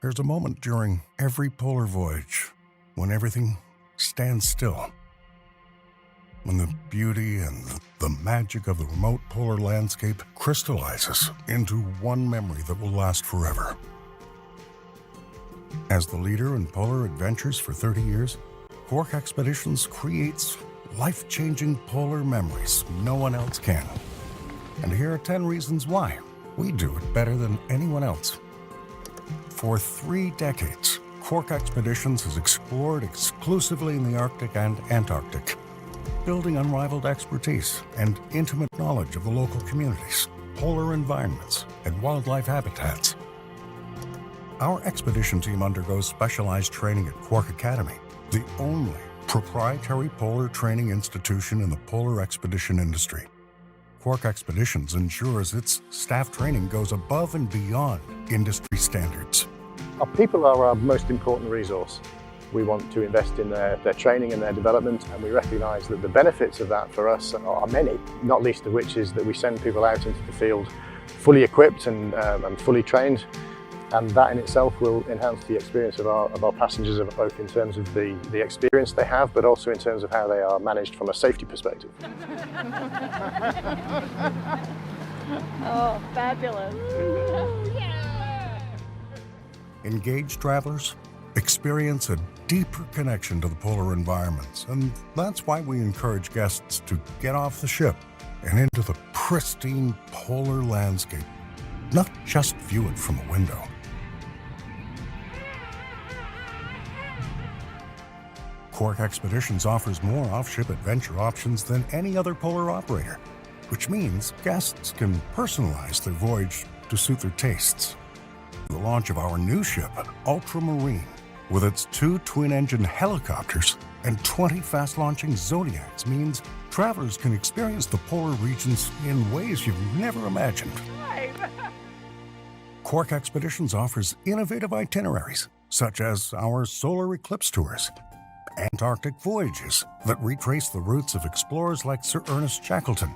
There's a moment during every polar voyage when everything stands still. When the beauty and the magic of the remote polar landscape crystallizes into one memory that will last forever. As the leader in polar adventures for 30 years, Quark Expeditions creates life-changing polar memories no one else can. And here are 10 reasons why we do it better than anyone else. For 3 decades, Quark Expeditions has explored exclusively in the Arctic and Antarctic, building unrivaled expertise and intimate knowledge of the local communities, polar environments, and wildlife habitats. Our expedition team undergoes specialized training at Quark Academy, the only proprietary polar training institution in the polar expedition industry. Quark Expeditions ensures its staff training goes above and beyond industry standards. Our people are our most important resource. We want to invest in their training and their development, and we recognise that the benefits of that for us are many, not least of which is that we send people out into the field fully equipped and fully trained, and that in itself will enhance the experience of our passengers, both in terms of the experience they have, but also in terms of how they are managed from a safety perspective. Oh, fabulous. Engaged travelers experience a deeper connection to the polar environments, and that's why we encourage guests to get off the ship and into the pristine polar landscape, not just view it from a window. Quark Expeditions offers more off-ship adventure options than any other polar operator, which means guests can personalize their voyage to suit their tastes. The launch of our new ship, Ultramarine, with its 2 twin-engine helicopters and 20 fast-launching Zodiacs, means travelers can experience the polar regions in ways you've never imagined. Quark Expeditions offers innovative itineraries, such as our solar eclipse tours, Antarctic voyages that retrace the routes of explorers like Sir Ernest Shackleton,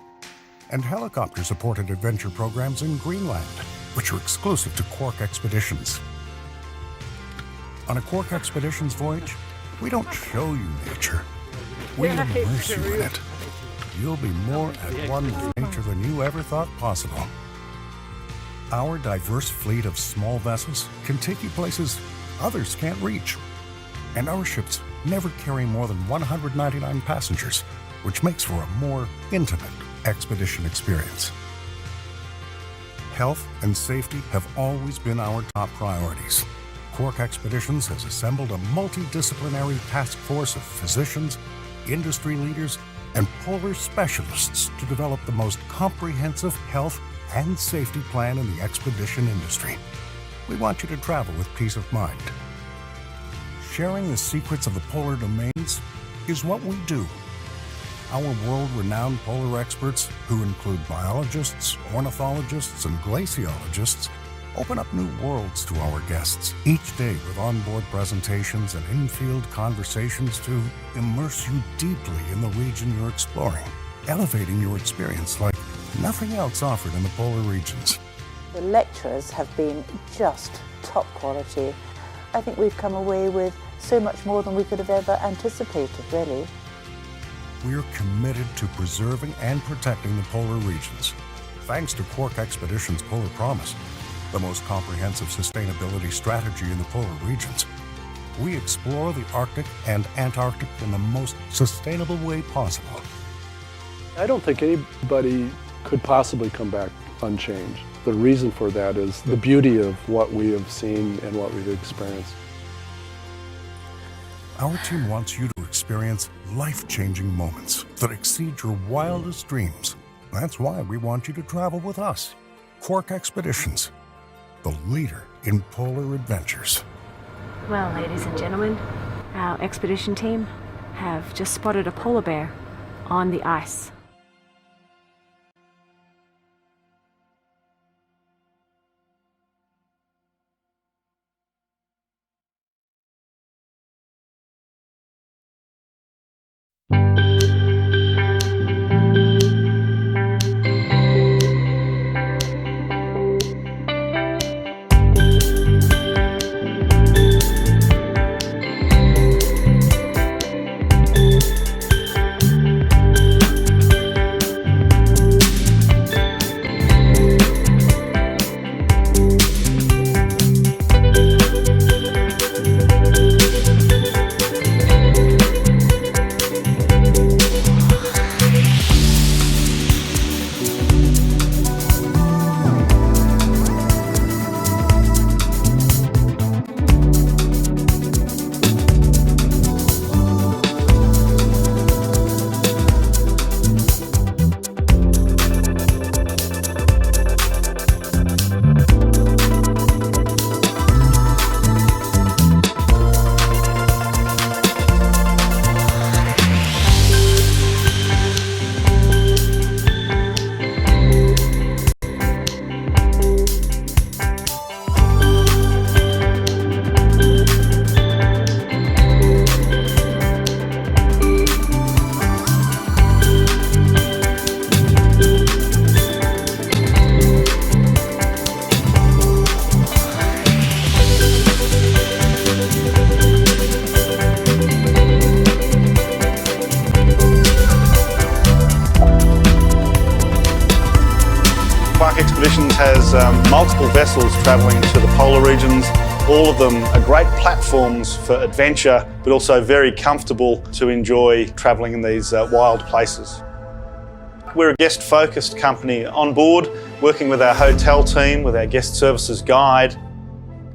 and helicopter-supported adventure programs in Greenland, which are exclusive to Quark Expeditions. On a Quark Expeditions voyage, we don't show you nature, we immerse you in it. You'll be more at one with nature than you ever thought possible. Our diverse fleet of small vessels can take you places others can't reach. And our ships never carry more than 199 passengers, which makes for a more intimate expedition experience. Health and safety have always been our top priorities. Quark Expeditions has assembled a multidisciplinary task force of physicians, industry leaders, and polar specialists to develop the most comprehensive health and safety plan in the expedition industry. We want you to travel with peace of mind. Sharing the secrets of the polar domains is what we do. Our world-renowned polar experts, who include biologists, ornithologists, and glaciologists, open up new worlds to our guests each day with onboard presentations and in-field conversations to immerse you deeply in the region you're exploring, elevating your experience like nothing else offered in the polar regions. The lecturers have been just top quality. I think we've come away with so much more than we could have ever anticipated, really. We're committed to preserving and protecting the polar regions. Thanks to Quark Expeditions' Polar Promise, the most comprehensive sustainability strategy in the polar regions, we explore the Arctic and Antarctic in the most sustainable way possible. I don't think anybody could possibly come back unchanged. The reason for that is the beauty of what we have seen and what we've experienced. Our team wants you to experience life-changing moments that exceed your wildest dreams. That's why we want you to travel with us. Quark Expeditions, the leader in polar adventures. Well, ladies and gentlemen, our expedition team have just spotted a polar bear on the ice. Expeditions has multiple vessels travelling to the polar regions. All of them are great platforms for adventure, but also very comfortable to enjoy travelling in these wild places. We're a guest-focused company on board, working with our hotel team, with our guest services guide.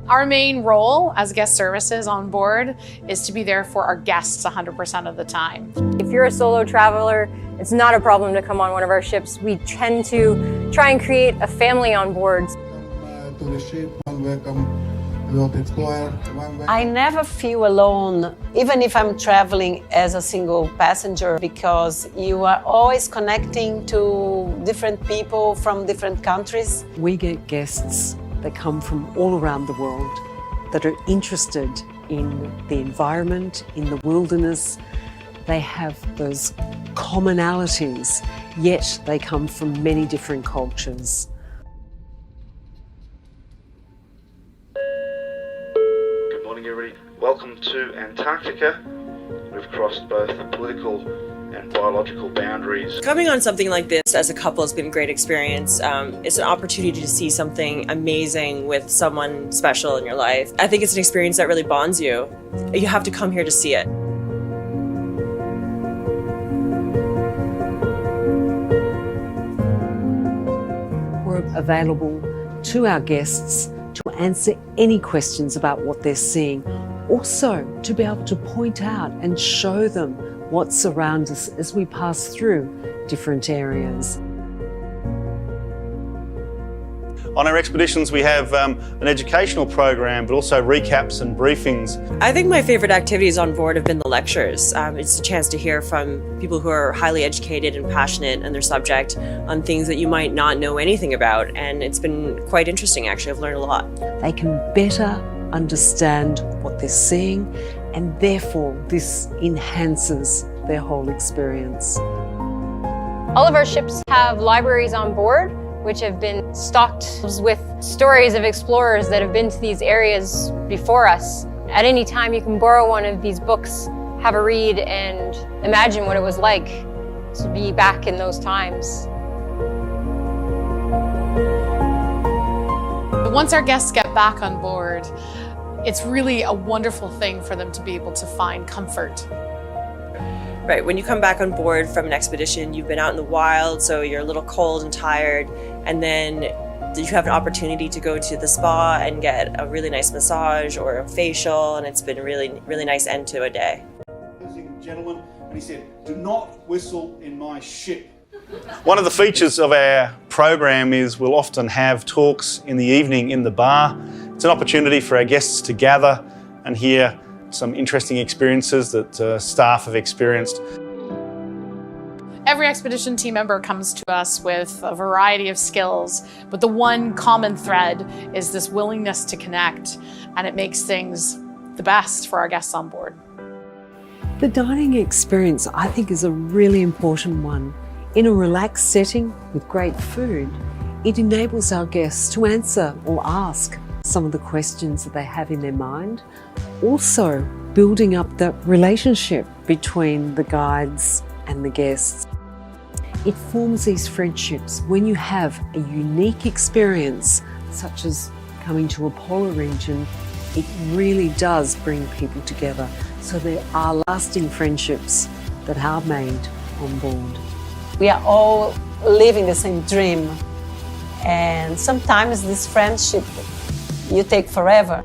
Our main role as guest services on board is to be there for our guests 100% of the time. If you're a solo traveler, it's not a problem to come on one of our ships. We tend to try and create a family on board. To the ship, one welcome, World Explorer, one welcome. I never feel alone, even if I'm traveling as a single passenger, because you are always connecting to different people from different countries. We get guests that come from all around the world that are interested in the environment, in the wilderness. They have those commonalities, yet they come from many different cultures. Good morning, everybody. Welcome to Antarctica. We've crossed both the political and biological boundaries. Coming on something like this as a couple has been a great experience. It's an opportunity to see something amazing with someone special in your life. I think it's an experience that really bonds you. You have to come here to see it. We're available to our guests to answer any questions about what they're seeing. Also, to be able to point out and show them what surrounds us as we pass through different areas. On our expeditions, we have an educational program, but also recaps and briefings. I think my favorite activities on board have been the lectures. It's a chance to hear from people who are highly educated and passionate in their subject on things that you might not know anything about, and it's been quite interesting actually. I've learned a lot. They can better understand what they're seeing, and therefore this enhances their whole experience. All of our ships have libraries on board, which have been stocked with stories of explorers that have been to these areas before us. At any time, you can borrow one of these books, have a read, and imagine what it was like to be back in those times. Once our guests get back on board, it's really a wonderful thing for them to be able to find comfort. Right, when you come back on board from an expedition, you've been out in the wild, so you're a little cold and tired, and then you have an opportunity to go to the spa and get a really nice massage or a facial, and it's been a really nice end to a day. Gentleman, and he said, "Do not whistle in my ship." One of the features of our program is we'll often have talks in the evening in the bar. It's an opportunity for our guests to gather and hear some interesting experiences that staff have experienced. Every expedition team member comes to us with a variety of skills, but the one common thread is this willingness to connect, and it makes things the best for our guests on board. The dining experience, I think, is a really important one. In a relaxed setting with great food, it enables our guests to answer or ask some of the questions that they have in their mind. Also, building up the relationship between the guides and the guests. It forms these friendships when you have a unique experience, such as coming to a polar region. It really does bring people together. So there are lasting friendships that are made on board. We are all living the same dream, and sometimes this friendship you take forever.